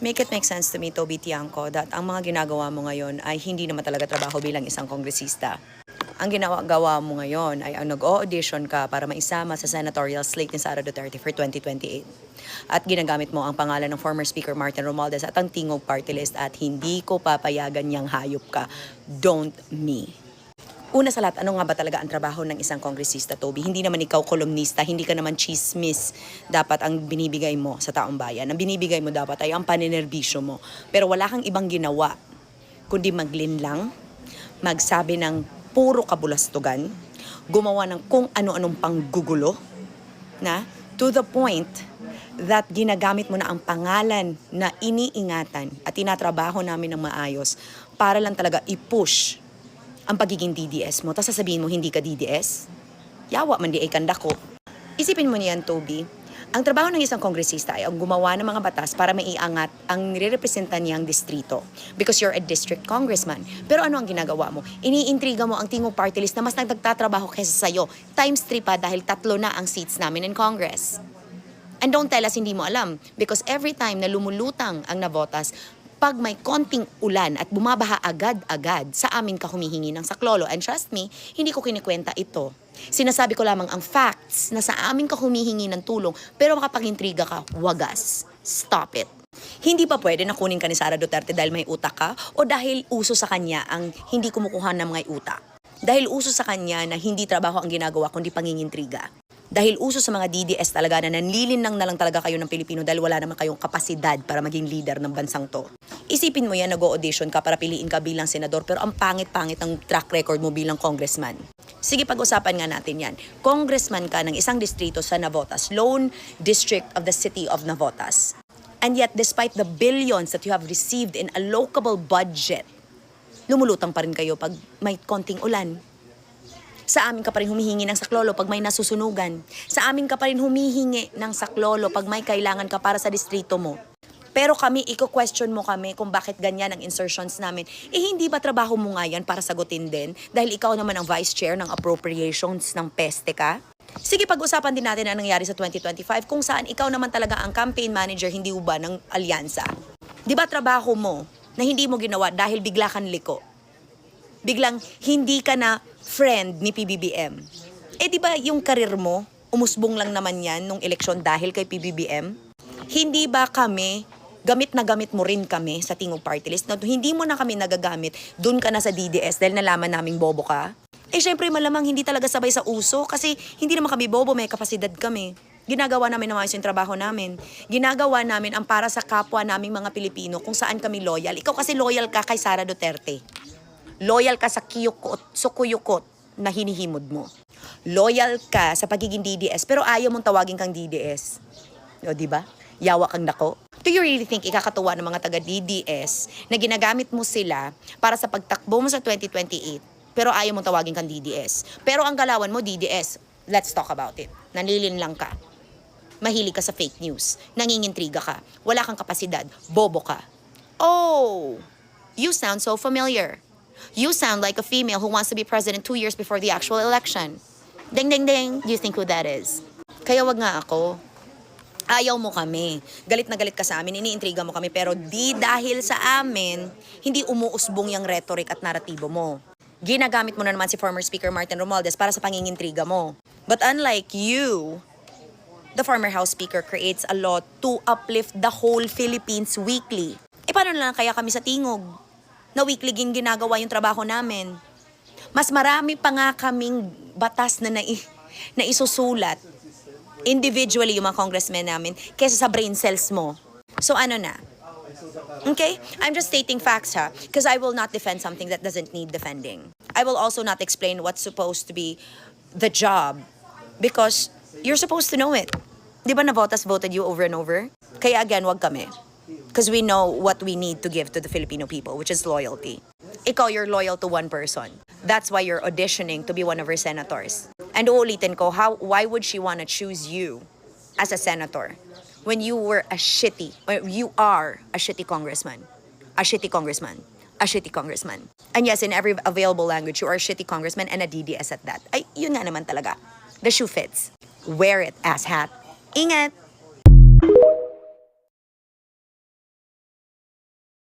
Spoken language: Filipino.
Make it make sense to me, Toby Tiangco, that ang mga ginagawa mo ngayon ay hindi naman talaga trabaho bilang isang kongresista. Ang ginagawa mo ngayon ay ang nag-o-audition ka para maisama sa senatorial slate ni Sara Duterte for 2028. At ginagamit mo ang pangalan ng former Speaker Martin Romualdez at ang Tingog Party List at hindi ko papayagan niyang hayop ka. Don't me. Una sa lahat, ano nga ba talaga ang trabaho ng isang kongresista, Toby? Hindi naman ikaw kolumnista, hindi ka naman chismis dapat ang binibigay mo sa taong bayan. Ang binibigay mo dapat ay ang paninerbisyo mo. Pero wala kang ibang ginawa, kundi maglinlang, magsabi ng puro kabulastugan, gumawa ng kung ano-anong panggugulo, na to the point that ginagamit mo na ang pangalan na iniingatan at tinatrabaho namin ng maayos para lang talaga i-push ang pagiging DDS mo. Tapos sasabihin mo, hindi ka DDS? Yawa man di ay kanda ko. Isipin mo niyan, Toby. Ang trabaho ng isang kongresista ay ang gumawa ng mga batas para maiangat ang nire-representa niyang distrito. Because you're a district congressman. Pero ano ang ginagawa mo? Iniintriga mo ang Tingog Party List na mas nagtatrabaho kaysa sa'yo. Times 3 pa dahil 3 na ang seats namin in Congress. And don't tell us hindi mo alam. Because every time na lumulutang ang nabotas, pag may konting ulan at bumabaha agad-agad, sa amin ka humihingi ng saklolo. And trust me, hindi ko kinikwenta ito. Sinasabi ko lamang ang facts na sa amin ka humihingi ng tulong, pero makapag-intriga ka, wagas. Stop it. Hindi pa pwede na kunin ka ni Sara Duterte dahil may utak ka o dahil uso sa kanya ang hindi kumukuha ng mga utak. Dahil uso sa kanya na hindi trabaho ang ginagawa kundi pangingintriga. Dahil uso sa mga DDS talaga na nanlilinlang na lang talaga kayo ng Pilipino dahil wala naman kayong kapasidad para maging leader ng bansang to. Isipin mo yan, nag-o-audition ka para piliin ka bilang senador pero ang pangit-pangit ng track record mo bilang congressman. Sige, pag-usapan nga natin yan. Congressman ka ng isang distrito sa Navotas, lone district of the city of Navotas. And yet, despite the billions that you have received in allocable budget, lumulutang pa rin kayo pag may konting ulan. Sa amin ka pa rin humihingi ng saklolo pag may nasusunugan. Sa amin ka pa rin humihingi ng saklolo pag may kailangan ka para sa distrito mo. Pero kami, iko-question mo kami kung bakit ganyan ang insertions namin. Hindi ba trabaho mo nga yan para sagutin din? Dahil ikaw naman ang vice chair ng appropriations ng PESTE ka? Sige, pag-usapan din natin ang nangyari sa 2025 kung saan ikaw naman talaga ang campaign manager, hindi ba ng alyansa. Di ba trabaho mo na hindi mo ginawa dahil bigla kang liko? Biglang hindi ka na friend ni PBBM. Di ba yung karir mo, umusbong lang naman yan nung eleksyon dahil kay PBBM? Hindi ba kami, gamit na gamit mo rin kami sa Tingog Party List? No, hindi mo na kami nagagamit, dun ka na sa DDS dahil nalaman naming bobo ka? Syempre malamang hindi talaga sabay sa uso kasi hindi naman kami bobo, may kapasidad kami. Ginagawa namin ng maayos yung trabaho namin. Ginagawa namin ang para sa kapwa naming mga Pilipino kung saan kami loyal. Ikaw kasi loyal ka kay Sara Duterte. Loyal ka sa sukuyukot na hinihimod mo. Loyal ka sa pagiging DDS pero ayaw mong tawagin kang DDS. O, diba? Yawa kang nako. Do you really think ikakatuwa ng mga taga-DDS na ginagamit mo sila para sa pagtakbo mo sa 2028 pero ayaw mong tawagin kang DDS? Pero ang galawan mo, DDS. Let's talk about it. Nanlilin lang ka. Mahilig ka sa fake news. Nangingintriga ka. Wala kang kapasidad. Bobo ka. Oh, you sound so familiar. You sound like a female who wants to be president 2 years before the actual election. Ding, ding, ding. Do you think who that is? Kaya wag nga ako. Ayaw mo kami. Galit na galit ka sa amin. Iniintriga mo kami. Pero di dahil sa amin, hindi umuusbong yung rhetoric at naratibo mo. Ginagamit mo na naman si former Speaker Martin Romualdez para sa pangingintriga mo. But unlike you, the former House Speaker creates a law to uplift the whole Philippines weekly. Paano na lang kaya kami sa Tingog? Na weekly ginagawa yung trabaho namin. Mas marami pa nga kaming batas na isusulat individually yung mga congressmen namin kaysa sa brain cells mo. So ano na? Okay? I'm just stating facts ha. Because I will not defend something that doesn't need defending. I will also not explain what's supposed to be the job. Because you're supposed to know it. Di ba Navotas voted you over and over? Kaya again, wag kami. Because we know what we need to give to the Filipino people, which is loyalty. Ikaw, you're loyal to one person. That's why you're auditioning to be one of her senators. And uulitin ko, why would she want to choose you as a senator when you are a shitty congressman? A shitty congressman. A shitty congressman. And yes, in every available language, you are a shitty congressman and a DDS at that. Ay, yun nga naman talaga. The shoe fits. Wear it, asshat. Ingat!